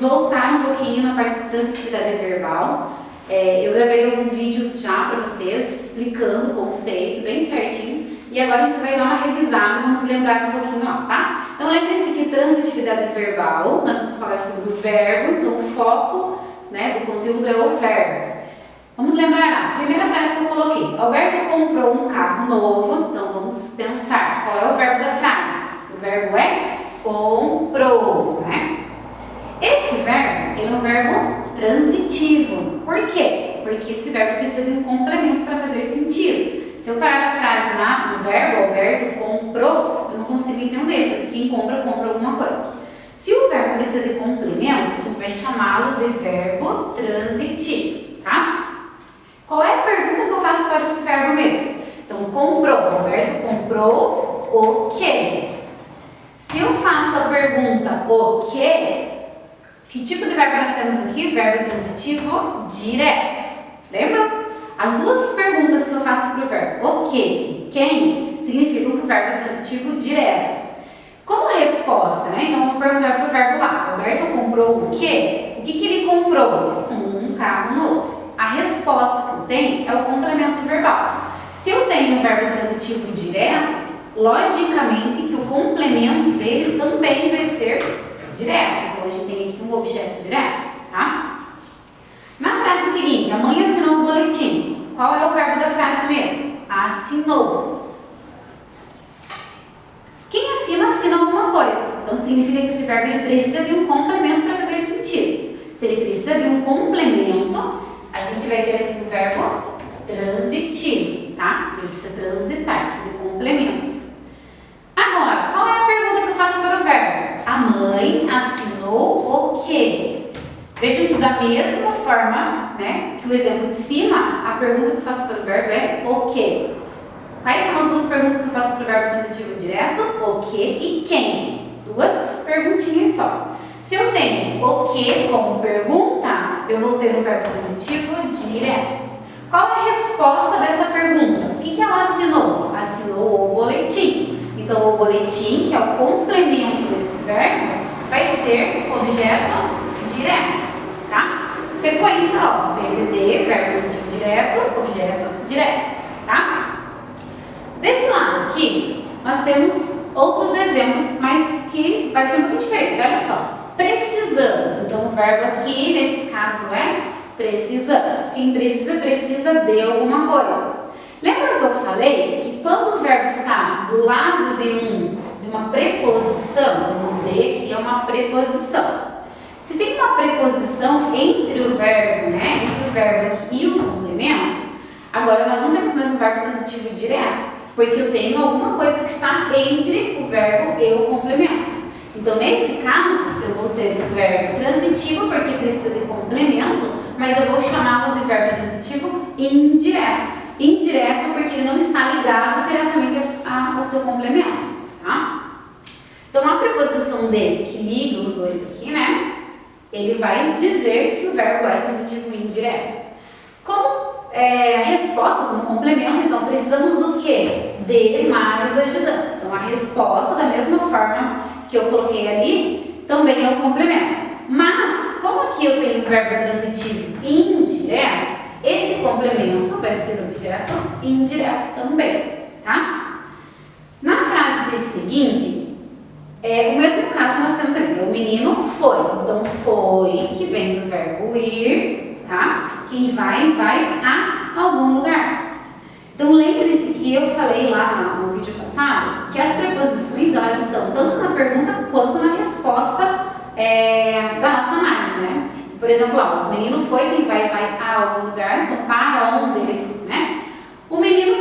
voltar um pouquinho na parte de transitividade verbal. Eu gravei alguns vídeos já para vocês, explicando o conceito bem certinho. E agora a gente vai dar uma revisada, vamos lembrar um pouquinho lá, tá? Então lembre-se que transitividade verbal, nós vamos falar sobre o verbo, então o foco, né, do conteúdo é o verbo. Vamos lembrar lá, primeira frase que eu coloquei. Alberto comprou um carro novo, então vamos pensar qual é o verbo da frase. O verbo é comprou, né? Esse verbo, ele é um verbo transitivo. Por quê? Porque esse verbo precisa de um complemento para fazer sentido. Se eu parar a frase lá no verbo, Alberto comprou, eu não consigo entender, porque quem compra, compra alguma coisa. Se o verbo precisa de complemento, a gente vai chamá-lo de verbo transitivo, tá? Qual é a pergunta que eu faço para esse verbo mesmo? Então, comprou, Alberto comprou o quê? Se eu faço a pergunta o quê, que tipo de verbo nós temos aqui? Verbo transitivo direto. Lembra? As duas perguntas que eu faço para o verbo o que e quem significam que o verbo é transitivo direto. Como resposta, né? Então eu vou perguntar para o verbo lá. Alberto comprou o quê? O que ele comprou? Um carro novo. A resposta que eu tenho é o complemento verbal. Se eu tenho um verbo transitivo direto, logicamente que o complemento dele também vai ser direto. Então a gente tem aqui um objeto direto, tá? Na frase seguinte, a mãe assinou o boletim. Qual é o verbo da frase mesmo? Assinou. Quem assina, assina alguma coisa. Então significa que esse verbo ele precisa de um complemento para fazer sentido. Se ele precisa de um complemento, a gente vai ter aqui o verbo transitivo, tá? Ele precisa transitar, precisa de complementos. Agora, qual é a pergunta que eu faço para o verbo? A mãe assinou o quê? Vejam que da mesma forma, né, que o exemplo de cima, a pergunta que eu faço para o verbo é o quê? Quais são as duas perguntas que eu faço para o verbo transitivo direto? O que e quem? Duas perguntinhas só. Se eu tenho o que como pergunta, eu vou ter um verbo transitivo direto. Qual a resposta dessa pergunta? O que ela assinou? Assinou o boletim. Então, o boletim, que é o complemento desse verbo, vai ser objeto direto, tá? Sequência, ó, VDD, verbo transitivo direto, objeto direto, tá? Desse lado aqui, nós temos outros exemplos, mas que vai ser muito diferente, olha só. Precisamos, então o verbo aqui, nesse caso, é precisamos. Quem precisa, precisa de alguma coisa. Lembra que eu falei que quando o verbo está do lado de uma preposição, o de que é uma preposição. Se tem uma preposição entre o verbo, né, entre o verbo aqui e o complemento, agora nós não temos mais um verbo transitivo direto, porque eu tenho alguma coisa que está entre o verbo e o complemento. Então, nesse caso, eu vou ter o verbo transitivo, porque precisa de complemento, mas eu vou chamá-lo de verbo transitivo indireto. Indireto porque ele não está ligado diretamente ao seu complemento, tá? Então, a preposição de, que liga os dois aqui, né? Ele vai dizer que o verbo é transitivo indireto. Como a resposta, como complemento, então, precisamos do quê? De mais ajudantes. Então, a resposta, da mesma forma que eu coloquei ali, também é o complemento. Mas, como aqui eu tenho o verbo transitivo indireto, esse complemento vai ser objeto indireto também, tá? Na frase seguinte, o mesmo caso nós temos aqui, o menino foi. Então, foi, que vem do verbo ir, tá? Quem vai a algum lugar. Então, lembre-se que eu falei lá no vídeo passado que as preposições, elas estão tanto na pergunta quanto na resposta da nossa análise, né? Por exemplo, ó, o menino foi, quem vai a algum lugar, então para onde ele foi, né? O menino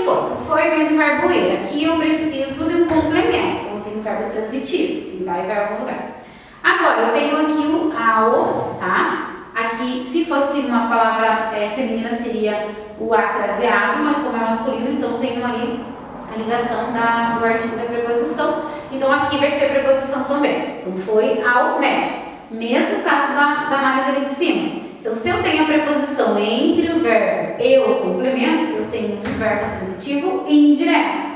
foi vem do verbo ir. Aqui eu preciso de um complemento, então eu tenho o verbo transitivo, quem vai a algum lugar. Agora, eu tenho aqui o ao, tá? Aqui, se fosse uma palavra feminina, seria o atraseado, mas como é masculino, então tenho ali a ligação do artigo da preposição. Então, aqui vai ser preposição também. Então, foi ao médico. Mesmo caso da análise ali de cima. Então, se eu tenho a preposição entre o verbo e o complemento, eu tenho um verbo transitivo indireto.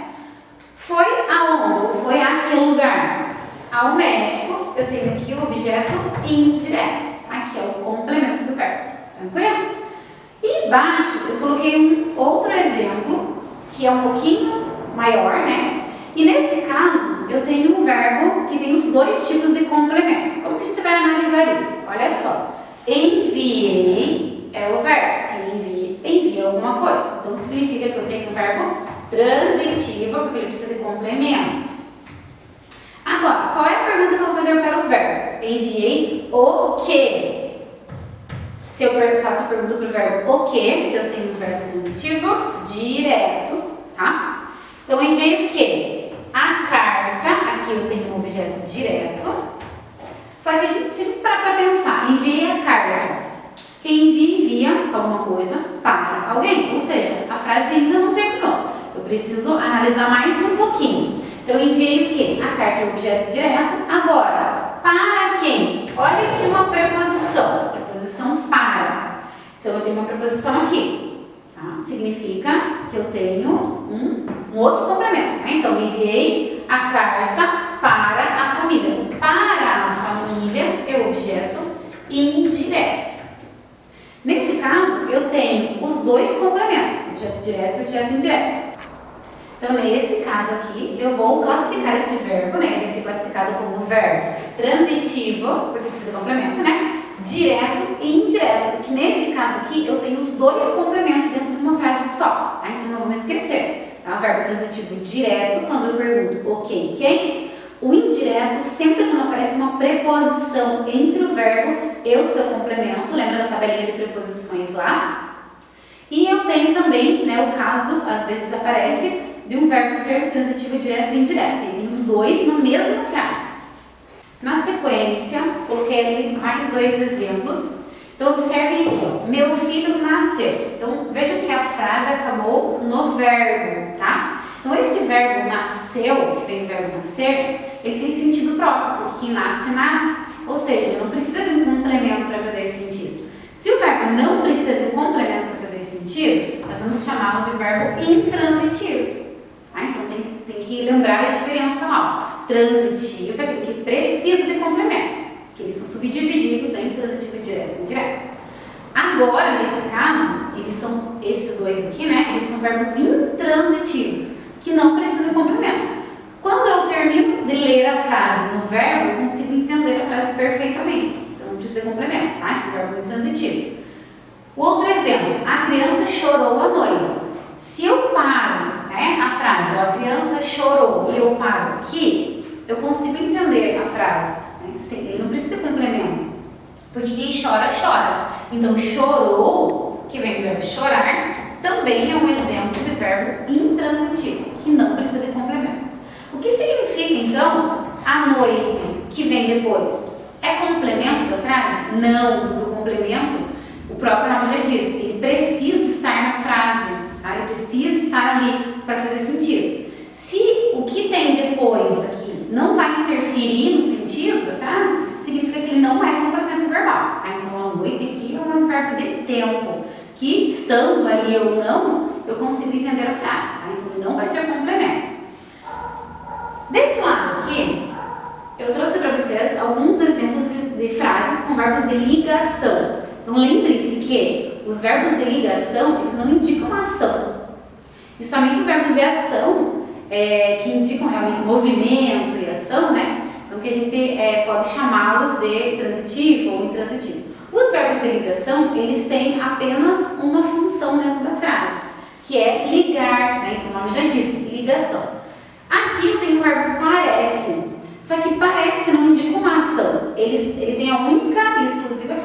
Foi aonde? Foi àquele lugar? Ao médico, eu tenho aqui o objeto indireto. embaixo eu coloquei um outro exemplo, que é um pouquinho maior, né? E nesse caso, eu tenho um verbo que tem os dois tipos de complemento. Como que a gente vai analisar isso? Olha só. Enviei é o verbo. Quem envia alguma coisa. Então, significa que eu tenho um verbo transitivo, porque ele precisa de complemento. Agora, qual é a pergunta que eu vou fazer para o verbo? Enviei o quê? Se eu faço a pergunta para o verbo o quê, eu tenho um verbo transitivo direto, tá? Então, eu enviei o quê? A carta, aqui eu tenho um objeto direto. Só que se a gente parar para pensar, enviei a carta. Quem envia alguma coisa para alguém. Ou seja, a frase ainda não terminou. Eu preciso analisar mais um pouquinho. Então, eu enviei o quê? A carta é o objeto direto. Agora, para quem? Olha aqui uma preposição. Preposição para. Então, eu tenho uma preposição aqui. Tá? Significa que eu tenho um outro complemento. Né? Então, enviei a carta para a família. Para a família é o objeto indireto. Nesse caso, eu tenho os dois complementos, objeto direto e objeto indireto. Então, nesse caso aqui, eu vou classificar esse verbo, né? Ele vai ser classificado como verbo transitivo, porque precisa de complemento, né? Direto e indireto, porque nesse caso aqui, eu tenho os dois complementos dentro de uma frase só, tá? Então, não vamos esquecer. Tá? O verbo transitivo direto, quando eu pergunto o que, quem? O indireto, sempre quando aparece uma preposição entre o verbo e o seu complemento, lembra da tabelinha de preposições lá? E eu tenho também, né, o caso, às vezes aparece, de um verbo ser transitivo direto e indireto. Ele tem os dois na mesma frase. Na sequência, coloquei ali mais dois exemplos. Então, observem aqui, ó, meu filho nasceu. Então, vejam que a frase acabou no verbo, tá? Então, esse verbo nasceu, que vem do verbo nascer, ele tem sentido próprio, porque quem nasce, nasce. Ou seja, ele não precisa de um complemento para fazer sentido. Se o verbo não precisa de um complemento para fazer sentido, nós vamos chamá-lo de verbo intransitivo. Tá? Então, tem que lembrar a diferença lá. Transitivo é aquele que precisa de complemento, que eles são subdivididos em transitivo direto e indireto. Agora, nesse caso, esses dois aqui, né? Eles são verbos intransitivos, que não precisam de complemento. Quando eu termino de ler a frase no verbo, eu consigo entender a frase perfeitamente. Então, não precisa de complemento, tá? Então, verbo intransitivo. O outro exemplo, a criança chorou à noite. Se eu paro, né, a frase, a criança chorou, e eu paro aqui, eu consigo entender a frase. Né? Ele não precisa de complemento, porque quem chora, chora. Então, chorou, que vem do verbo chorar, também é um exemplo de verbo intransitivo, que não precisa de complemento. O que significa, então, a noite, que vem depois? É complemento da frase? Não, porque o complemento, o próprio nome já diz, ele precisa estar na frase, tá? Ele precisa estar ali para fazer sentido. Se o que tem depois aqui não vai interferir no sentido da frase, significa que ele não é complemento verbal, tá? Então, a noite aqui é um verbo de tempo, que estando ali ou não, eu consigo entender a frase, tá? Então, ele não vai ser complemento. Desse lado aqui, eu trouxe para vocês alguns exemplos de frases com verbos de ligação. Então, lembre-se que os verbos de ligação, eles não indicam ação. E somente os verbos de ação, que indicam realmente movimento e ação, né? Então, que a gente pode chamá-los de transitivo ou intransitivo. Os verbos de ligação, eles têm apenas uma função dentro da frase, que é ligar, né? Então, o nome já diz, ligação. Aqui eu tenho o verbo parece, só que parece não indica uma ação. Ele tem a única e exclusiva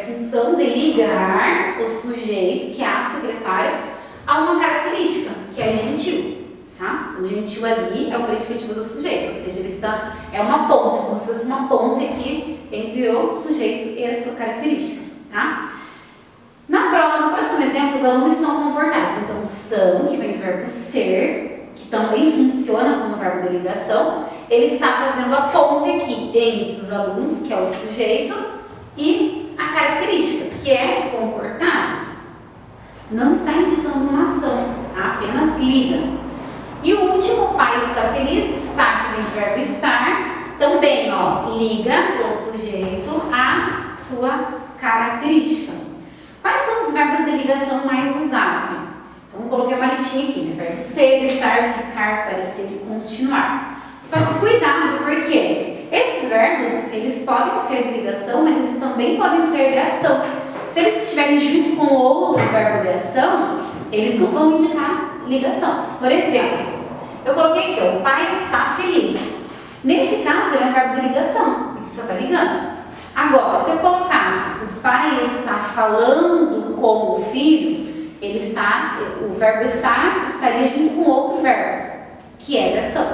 função de ligar o sujeito, que é a secretária, a uma característica, que é gentil. Tá? Então, gentil ali é o predicativo do sujeito, ou seja, ele é uma ponta, como se fosse uma ponta aqui entre o sujeito e a sua característica. Tá? No próximo exemplo, os alunos são comportados. Então, são, que vem do verbo ser, que também funciona como verbo de ligação, ele está fazendo a ponte aqui entre os alunos, que é o sujeito, e a característica, que é comportados. Não está indicando uma ação, tá? Apenas liga. E o último, pai está feliz, está, que vem do verbo estar, também, ó, liga o sujeito à sua característica. Quais são os verbos de ligação mais usados. Então, eu coloquei uma listinha aqui, né? Verbo ser, estar, ficar, parecer e continuar. Só que cuidado, porque esses verbos, eles podem ser de ligação, mas eles também podem ser de ação. Se eles estiverem junto com outro verbo de ação, eles não vão indicar ligação. Por exemplo, eu coloquei aqui, ó, o pai está feliz. Nesse caso, ele é um verbo de ligação, ele só está ligando. Agora, se eu colocasse o pai está falando com o filho, o verbo estar estaria junto com outro verbo, que é de ação.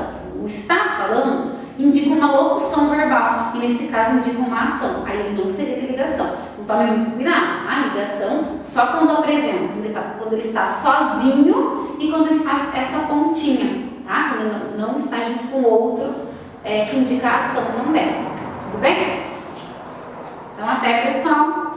O estar falando indica uma locução verbal, e nesse caso indica uma ação, aí ele não seria de ligação. Então tome muito cuidado, a ligação só quando apresenta, quando ele está sozinho e quando ele faz essa pontinha, tá? Quando ele não está junto com outro que indica a ação também. Tudo bem? Então até, pessoal!